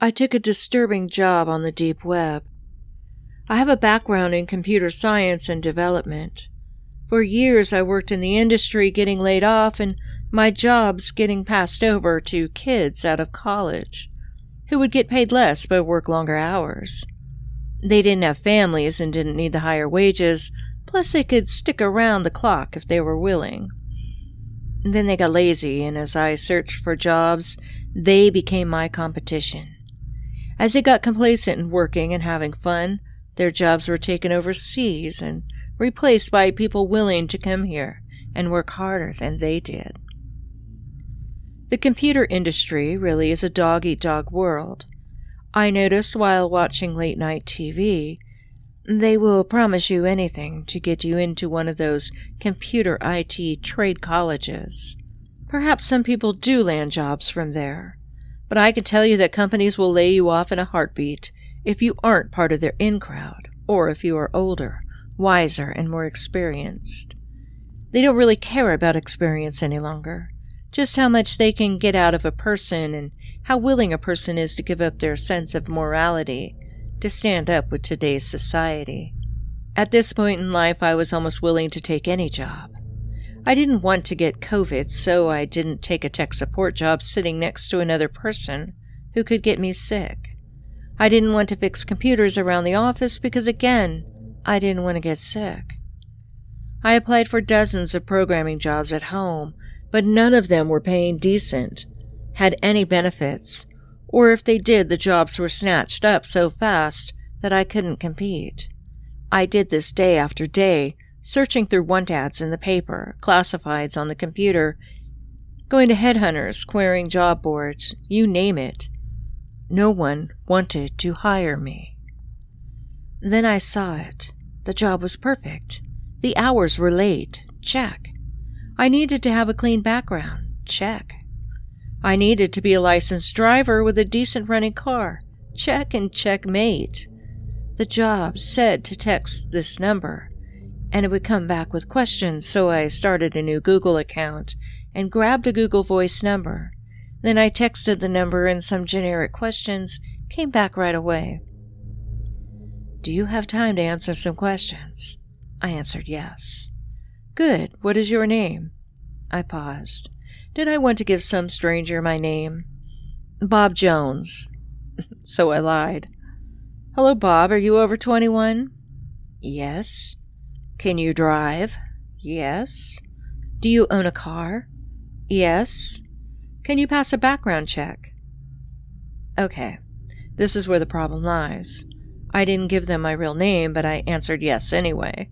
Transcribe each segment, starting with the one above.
I took a disturbing job on the deep web. I have a background in computer science and development. For years I worked in the industry getting laid off and my jobs getting passed over to kids out of college who would get paid less but work longer hours. They didn't have families and didn't need the higher wages, plus they could stick around the clock if they were willing. Then they got lazy, and as I searched for jobs, they became my competition. As they got complacent in working and having fun, their jobs were taken overseas and replaced by people willing to come here and work harder than they did. The computer industry really is a dog-eat-dog world. I noticed while watching late-night TV, they will promise you anything to get you into one of those computer IT trade colleges. Perhaps some people do land jobs from there, but I can tell you that companies will lay you off in a heartbeat if you aren't part of their in-crowd, or if you are older, wiser, and more experienced. They don't really care about experience any longer, just how much they can get out of a person and how willing a person is to give up their sense of morality to stand up with today's society. At this point in life, I was almost willing to take any job. I didn't want to get COVID, so I didn't take a tech support job sitting next to another person who could get me sick. I didn't want to fix computers around the office because, again, I didn't want to get sick. I applied for dozens of programming jobs at home, but none of them were paying decent, had any benefits, or if they did, the jobs were snatched up so fast that I couldn't compete. I did this day after day, searching through want ads in the paper, classifieds on the computer, going to headhunters, querying job boards, you name it. No one wanted to hire me. Then I saw it. The job was perfect. The hours were late. Check. I needed to have a clean background. Check. I needed to be a licensed driver with a decent running car. Check and checkmate. The job said to text this number, and it would come back with questions, so I started a new Google account and grabbed a Google Voice number. Then I texted the number and some generic questions came back right away. Do you have time to answer some questions? I answered yes. Good. What is your name? I paused. Did I want to give some stranger my name? Bob Jones. So I lied. Hello, Bob. Are you over 21? Yes. Can you drive? Yes. Do you own a car? Yes. Can you pass a background check? Okay. This is where the problem lies. I didn't give them my real name, but I answered yes anyway.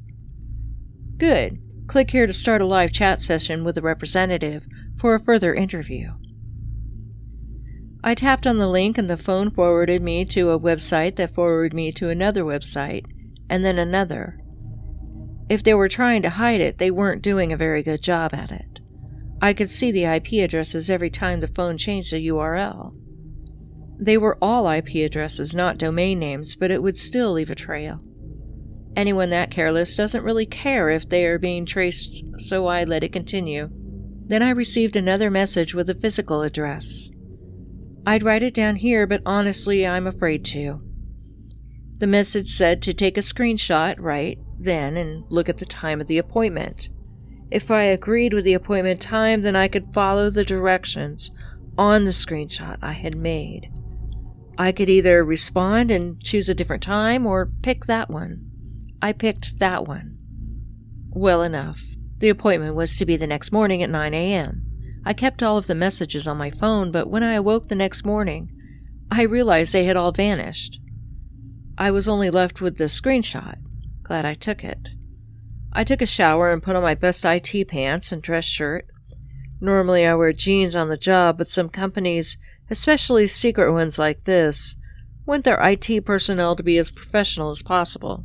Good. Click here to start a live chat session with a representative for a further interview. I tapped on the link and the phone forwarded me to a website that forwarded me to another website, and then another. If they were trying to hide it, they weren't doing a very good job at it. I could see the IP addresses every time the phone changed the URL. They were all IP addresses, not domain names, but it would still leave a trail. Anyone that careless doesn't really care if they are being traced, so I let it continue. Then I received another message with a physical address. I'd write it down here, but honestly, I'm afraid to. The message said to take a screenshot right then and look at the time of the appointment. If I agreed with the appointment time, then I could follow the directions on the screenshot I had made. I could either respond and choose a different time or pick that one. I picked that one. Well enough. The appointment was to be the next morning at 9 a.m. I kept all of the messages on my phone, but when I awoke the next morning, I realized they had all vanished. I was only left with the screenshot. Glad I took it. I took a shower and put on my best IT pants and dress shirt. Normally I wear jeans on the job, but some companies, especially secret ones like this, want their IT personnel to be as professional as possible.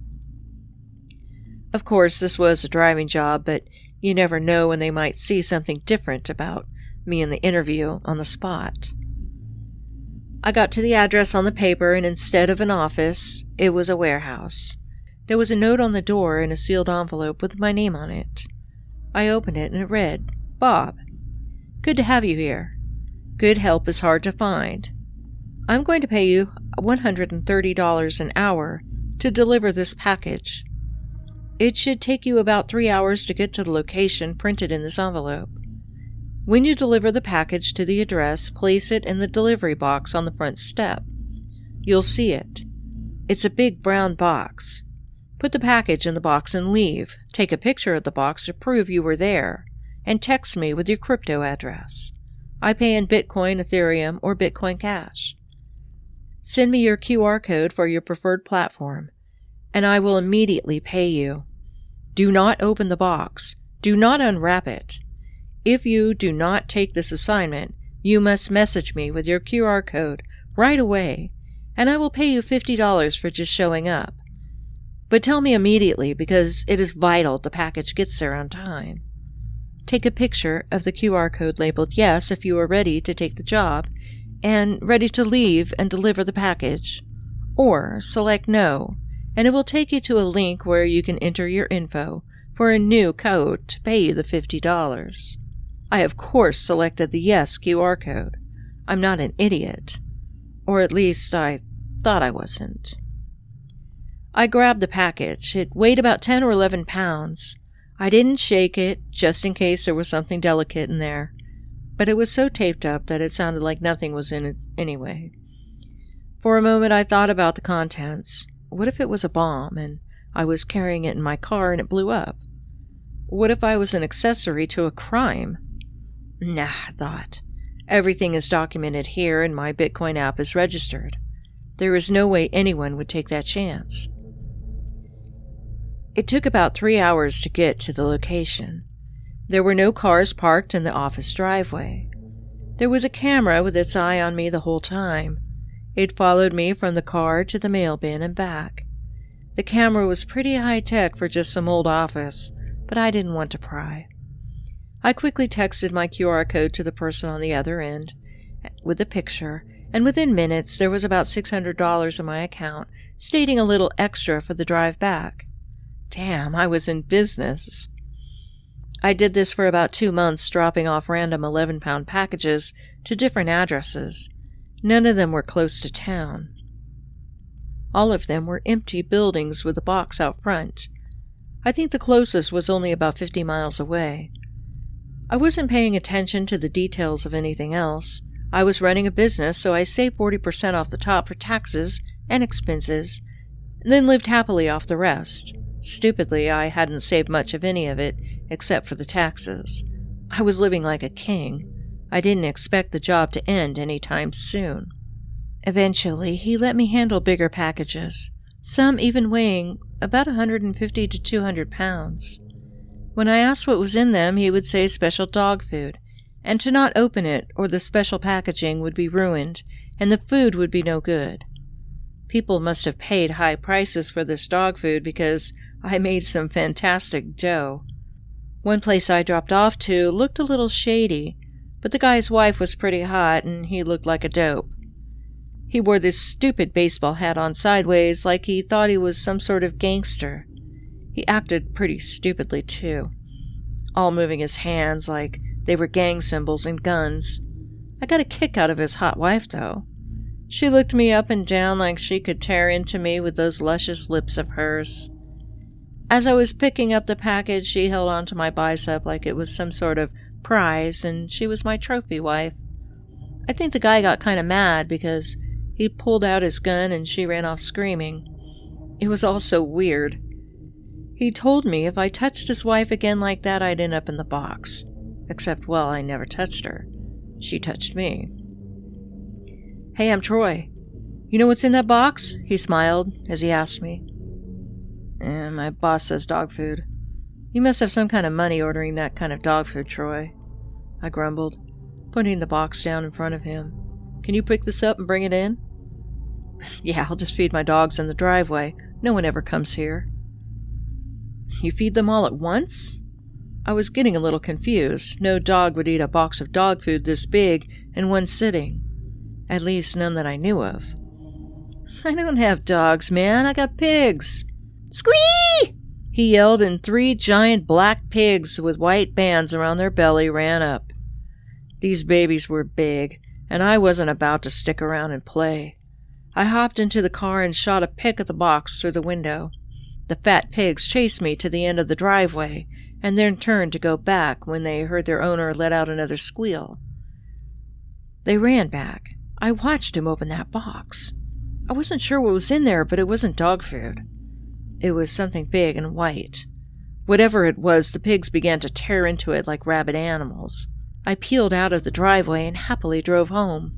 Of course, this was a driving job, but you never know when they might see something different about me in the interview on the spot. I got to the address on the paper, and instead of an office, it was a warehouse. There was a note on the door in a sealed envelope with my name on it. I opened it, and it read, Bob. Good to have you here. Good help is hard to find. I'm going to pay you $130 an hour to deliver this package. It should take you about 3 hours to get to the location printed in this envelope. When you deliver the package to the address, place it in the delivery box on the front step. You'll see it. It's a big brown box. Put the package in the box and leave. Take a picture of the box to prove you were there, and text me with your crypto address. I pay in Bitcoin, Ethereum, or Bitcoin Cash. Send me your QR code for your preferred platform, and I will immediately pay you. Do not open the box. Do not unwrap it. If you do not take this assignment, you must message me with your QR code right away, and I will pay you $50 for just showing up. But tell me immediately, because it is vital the package gets there on time. Take a picture of the QR code labeled yes if you are ready to take the job and ready to leave and deliver the package, or select no, and it will take you to a link where you can enter your info for a new code to pay you the $50. I, of course, selected the yes QR code. I'm not an idiot. Or at least I thought I wasn't. I grabbed the package. It weighed about 10 or 11 pounds. I didn't shake it, just in case there was something delicate in there, but it was so taped up that it sounded like nothing was in it anyway. For a moment I thought about the contents. What if it was a bomb, and I was carrying it in my car and it blew up? What if I was an accessory to a crime? Nah, I thought. Everything is documented here and my Bitcoin app is registered. There is no way anyone would take that chance. It took about 3 hours to get to the location. There were no cars parked in the office driveway. There was a camera with its eye on me the whole time. It followed me from the car to the mail bin and back. The camera was pretty high-tech for just some old office, but I didn't want to pry. I quickly texted my QR code to the person on the other end with a picture, and within minutes there was about $600 in my account, stating a little extra for the drive back. Damn, I was in business. I did this for about 2 months, dropping off random 11-pound packages to different addresses. None of them were close to town. All of them were empty buildings with a box out front. I think the closest was only about 50 miles away. I wasn't paying attention to the details of anything else. I was running a business, so I saved 40% off the top for taxes and expenses, and then lived happily off the rest. Stupidly, I hadn't saved much of any of it, except for the taxes. I was living like a king. I didn't expect the job to end any time soon. Eventually, he let me handle bigger packages, some even weighing about 150 to 200 pounds. When I asked what was in them, he would say special dog food, and to not open it or the special packaging would be ruined, and the food would be no good. People must have paid high prices for this dog food because I made some fantastic dough. One place I dropped off to looked a little shady, but the guy's wife was pretty hot and he looked like a dope. He wore this stupid baseball hat on sideways like he thought he was some sort of gangster. He acted pretty stupidly, too, all moving his hands like they were gang symbols and guns. I got a kick out of his hot wife, though. She looked me up and down like she could tear into me with those luscious lips of hers. As I was picking up the package, she held onto my bicep like it was some sort of prize, and she was my trophy wife. I think the guy got kind of mad because he pulled out his gun and she ran off screaming. It was all so weird. He told me if I touched his wife again like that, I'd end up in the box. Except, well, I never touched her. She touched me. Hey, I'm Troy. You know what's in that box? He smiled as he asked me. My boss says dog food. You must have some kind of money ordering that kind of dog food, Troy. I grumbled, putting the box down in front of him. Can you pick this up and bring it in? Yeah, I'll just feed my dogs in the driveway. No one ever comes here. You feed them all at once? I was getting a little confused. No dog would eat a box of dog food this big in one sitting. At least none that I knew of. I don't have dogs, man. I got pigs. Squee! He yelled, and 3 giant black pigs with white bands around their belly ran up. These babies were big. and I wasn't about to stick around and play. I hopped into the car and shot a pic at the box through the window. The fat pigs chased me to the end of the driveway, and then turned to go back when they heard their owner let out another squeal. They ran back. I watched him open that box. I wasn't sure what was in there, but it wasn't dog food. It was something big and white. Whatever it was, the pigs began to tear into it like rabid animals. I peeled out of the driveway and happily drove home.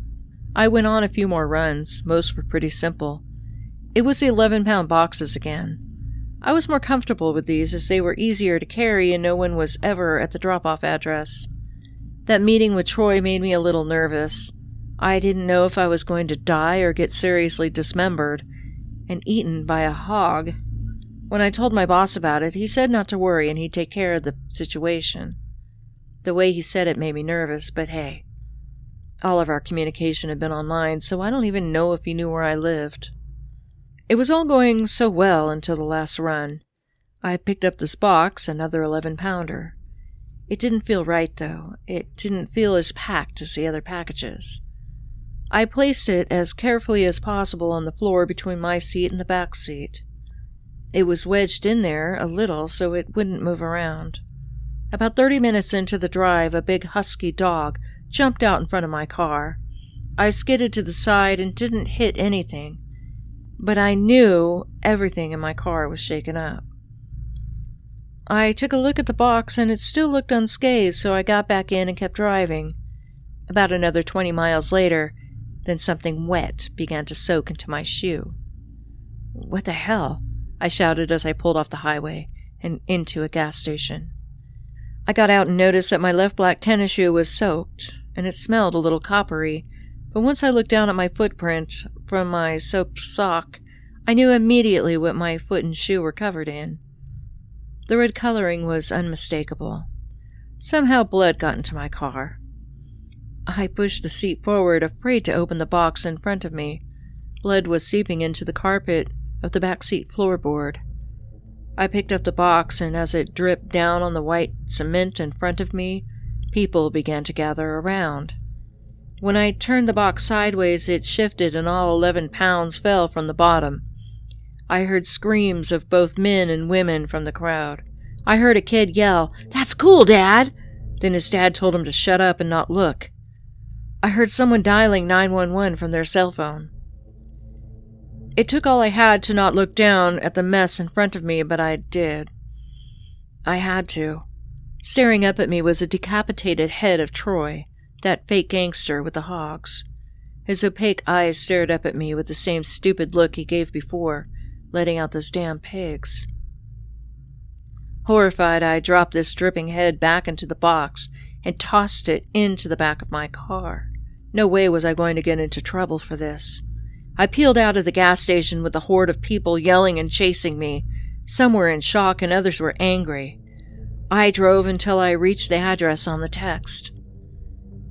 I went on a few more runs. Most were pretty simple. It was the 11-pound boxes again. I was more comfortable with these as they were easier to carry and no one was ever at the drop-off address. That meeting with Troy made me a little nervous. I didn't know if I was going to die or get seriously dismembered and eaten by a hog. When I told my boss about it, he said not to worry and he'd take care of the situation. The way he said it made me nervous, but hey, all of our communication had been online, so I don't even know if he knew where I lived. It was all going so well until the last run. I picked up this box, another 11-pounder. It didn't feel right, though. It didn't feel as packed as the other packages. I placed it as carefully as possible on the floor between my seat and the back seat. It was wedged in there a little so it wouldn't move around. About 30 minutes into the drive, a big husky dog jumped out in front of my car. I skidded to the side and didn't hit anything, but I knew everything in my car was shaken up. I took a look at the box and it still looked unscathed, so I got back in and kept driving. About another 20 miles later, then something wet began to soak into my shoe. "What the hell?" I shouted as I pulled off the highway and into a gas station. I got out and noticed that my left black tennis shoe was soaked, and it smelled a little coppery, but once I looked down at my footprint from my soaked sock, I knew immediately what my foot and shoe were covered in. The red coloring was unmistakable. Somehow blood got into my car. I pushed the seat forward, afraid to open the box in front of me. Blood was seeping into the carpet of the back seat floorboard. I picked up the box, and as it dripped down on the white cement in front of me, people began to gather around. When I turned the box sideways, it shifted and all 11 pounds fell from the bottom. I heard screams of both men and women from the crowd. I heard a kid yell, "That's cool, Dad!" Then his dad told him to shut up and not look. I heard someone dialing 911 from their cell phone. It took all I had to not look down at the mess in front of me, but I did. I had to. Staring up at me was a decapitated head of Troy, that fake gangster with the hogs. His opaque eyes stared up at me with the same stupid look he gave before, letting out those damn pigs. Horrified, I dropped this dripping head back into the box and tossed it into the back of my car. No way was I going to get into trouble for this. I peeled out of the gas station with a horde of people yelling and chasing me. Some were in shock and others were angry. I drove until I reached the address on the text.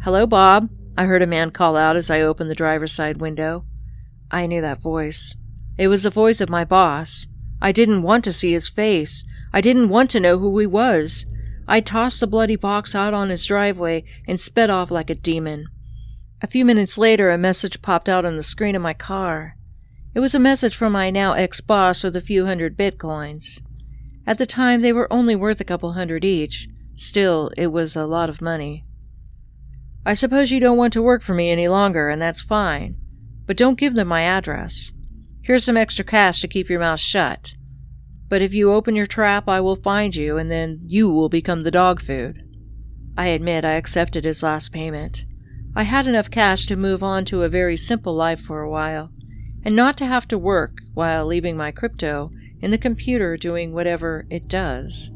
"Hello, Bob," I heard a man call out as I opened the driver's side window. I knew that voice. It was the voice of my boss. I didn't want to see his face. I didn't want to know who he was. I tossed the bloody box out on his driveway and sped off like a demon. A few minutes later, a message popped out on the screen of my car. It was a message from my now ex-boss with a few hundred bitcoins. At the time, they were only worth a couple hundred each. Still, it was a lot of money. "I suppose you don't want to work for me any longer, and that's fine. But don't give them my address. Here's some extra cash to keep your mouth shut. But if you open your trap, I will find you, and then you will become the dog food." I admit I accepted his last payment. I had enough cash to move on to a very simple life for a while, and not to have to work while leaving my crypto in the computer doing whatever it does.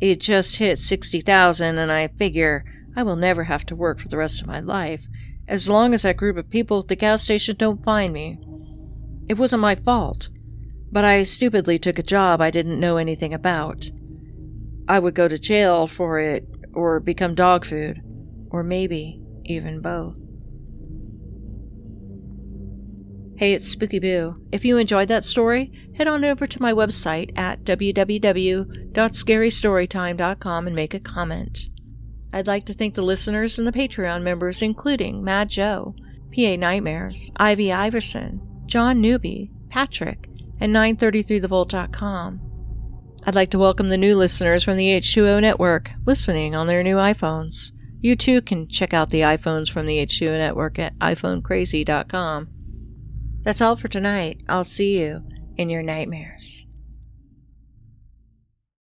It just hit 60,000, and I figure I will never have to work for the rest of my life, as long as that group of people at the gas station don't find me. It wasn't my fault, but I stupidly took a job I didn't know anything about. I would go to jail for it, or become dog food, or maybe even both. Hey, it's Spooky Boo. If you enjoyed that story, head on over to my website at www.scarystorytime.com and make a comment. I'd like to thank the listeners and the Patreon members, including Mad Joe, PA Nightmares, Ivy Iverson, John Newby, Patrick, and 933thevolt.com. I'd like to welcome the new listeners from the H2O network, listening on their new iPhones. You too can check out the iPhones from the H2O network at iPhonecrazy.com. That's all for tonight. I'll see you in your nightmares.